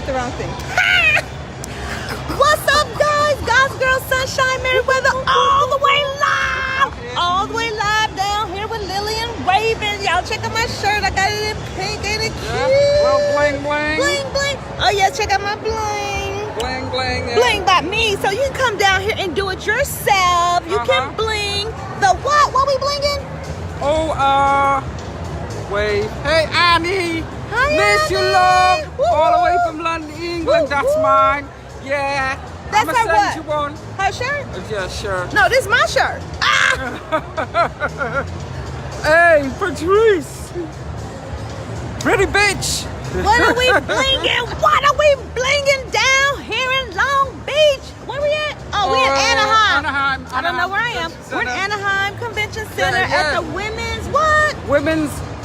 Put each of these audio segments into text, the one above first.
the wrong thing. What's up, guys? God's Girl Sunshine Merriweather, all the way live. All the way live down here with Lilian Raven. Y'all check out my shirt. I got it in pink. Ain't it cute? Well, bling, bling. Bling, bling. Oh, yeah, check out my bling. Bling, bling. Yeah. Bling by me. So you can come down here and do it yourself. You can bling. The what? What we blinging? Oh, wait. Hey, Annie. Hi, Miss you, Annie. love. Woo, All the way woo. from London, England. Woo, That's woo. mine. Yeah. That's I'ma her send what? you one. Her shirt? Yeah, sure. No, this is my shirt. Ah! Hey, Patrice. Pretty bitch. What are we blinging? What are we blinging down here in Long Beach? Where we at? Oh, we in Anaheim. Anaheim. I don't know where I am. We're in Anaheim Convention Center Yeah. at the Women's what?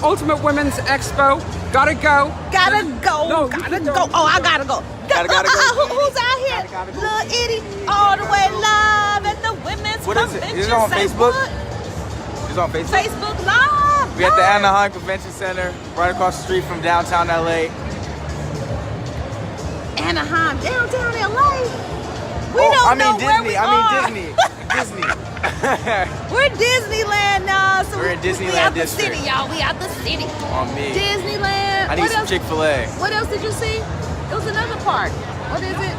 Ultimate Women's Expo. Gotta go. Gotta go. No, Gotta you go. don't. Oh, I gotta go. Gotta go. Who's out here? Gotta go. Little Itty, all the way live at the Women's What is it? Convention Is it on Center. Facebook? What? It's on Facebook. Facebook Live. We at the Live. Anaheim Convention Center, right across the street from downtown LA. Anaheim, downtown LA. We Oh, don't I mean know where Disney. we I are. mean Disney. Disney. We're Disneyland now. So We're in we Disneyland out district. the city, y'all. We out the city. On me. Disneyland. I need What some else? Chick-fil-A. What else did you see? It was another park. What is it?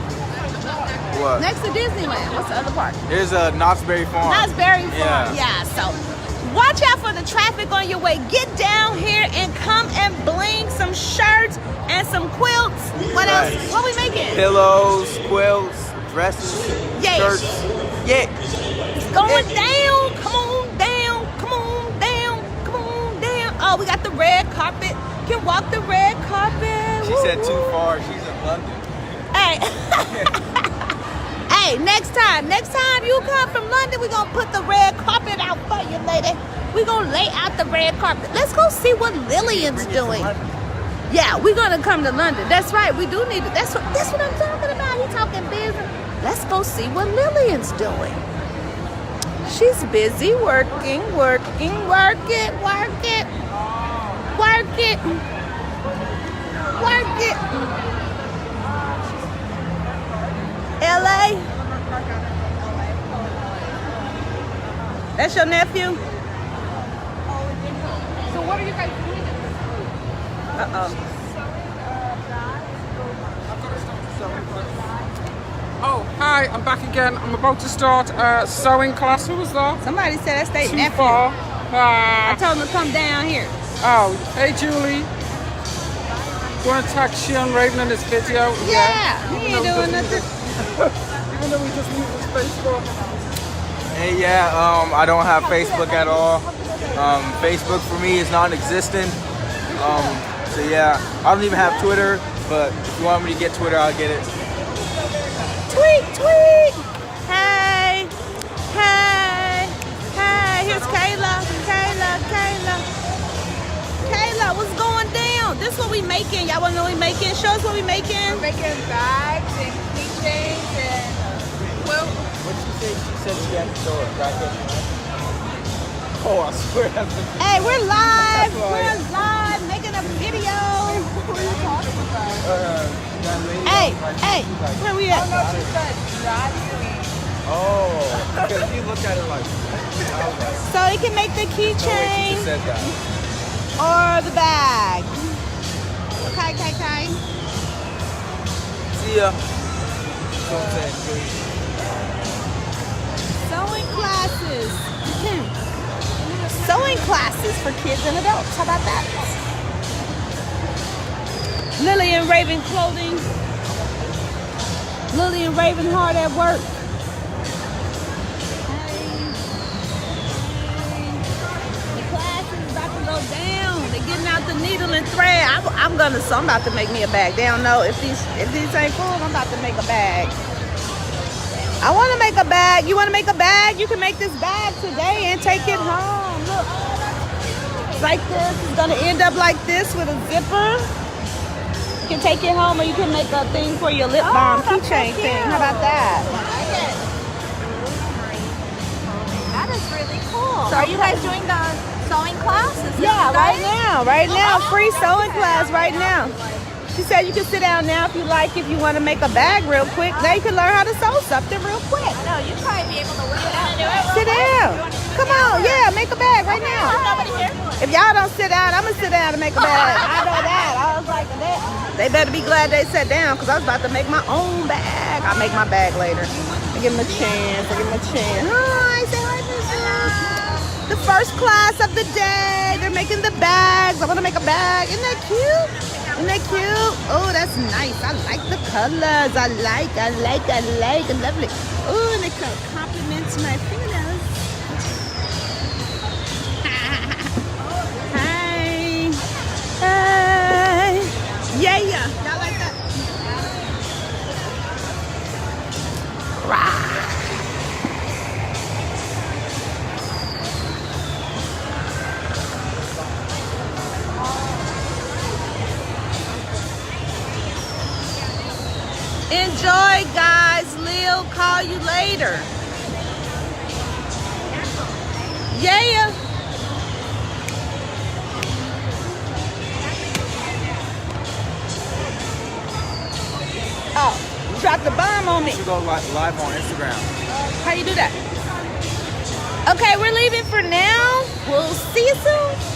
What? Next to Disneyland. What's the other park? Here's a Knott's Berry Farm. Knott's Berry Farm. Yeah. Yeah. So watch out for the traffic on your way. Get down here and come and bling some shirts and some quilts. What Right. else? What we making? Pillows, quilts, dresses, Yes. shirts. Yeah. It's going down. Come on down. Come on down. Come on down. Oh, we got the red carpet. Can walk the red carpet. She Woo, said too woo. far. She's in London. Hey. Hey, next time you come from London, we're going to put the red carpet out for you, lady. We're going to lay out the red carpet. Let's go see what Lilian's doing. Yeah, we're going to come to London. That's right. We do need it. That's what I'm talking about. He's talking business. Let's go see what Lilian's doing. She's busy working. Work it. Work it. Work it. Work it. LA. That's your nephew? So what are you guys doing? Uh-oh. Oh, hi. I'm back again. I'm about to start sewing class. Who was that? Somebody said that's their Too nephew. far. I told him to come down here. Oh, hey, Julie. You want to tag Sean Raven in this video? Yeah, he ain't Even though doing we nothing. Even though we just use his Facebook. Hey, yeah, I don't have Facebook at all. Facebook for me is non-existent. So yeah, I don't even have Twitter, but if you want me to get Twitter, I'll get it. Tweet, tweet. Hey, hey, hey. Here's Kayla. Kayla, what's going down? This what we making. Y'all want to know what we making? Show us what we making. We're making bags and keychains and well, What did she say? She said she had to show a crackhead. Oh, I swear that's the Hey, we're live. That's right. We're live making a video. what are you talking about? that lady. Hey, where we Oh at? no, she said drag queen. Oh, because you look at it like, I was like, So you can make the no way she keychain just said that. or the bag. Okay. See ya. That's what I'm saying, please. Sewing classes. Sewing classes for kids and adults. How about that? Lilian Raven clothing. Lilian Raven hard at work. The class is about to go down. They're getting out the needle and thread. I'm about to make me a bag. They don't know if these ain't cool. I'm about to make a bag. I want to make a bag. You want to make a bag? You can make this bag today and take it home. Look, like this. It's gonna end up like this with a zipper. You can take it home, or you can make a thing for your lip balm keychain thing. How about that? That is really cool. So are you guys doing the sewing class? Is Yeah, that right now, free sewing class right now. She said you can sit down now if you like, if you want to make a bag real quick. Now you can learn how to sew something real quick. No, you probably be able to work it out. Sit down. Come on, yeah, make a bag right now. Nobody here. If y'all don't sit down, I'm gonna sit down and make a bag. I know that. I was like, they better be glad they sat down because I was about to make my own bag. I'll make my bag later. I give them a chance. Hi, say hi, Mrs. The first class of the day. They're making the bags. I want to make a bag. Isn't that cute? Isn't that cute? Oh, that's nice. I like the colors. I like. Lovely. Oh, and they compliment my fingernails. Hi. Hi. Yeah. Y'all like that? Rah. Enjoy, guys. Lil, call you later. Yeah. Oh, drop the bomb on me. You should go live on Instagram. How you do that? Okay, we're leaving for now. We'll see you soon.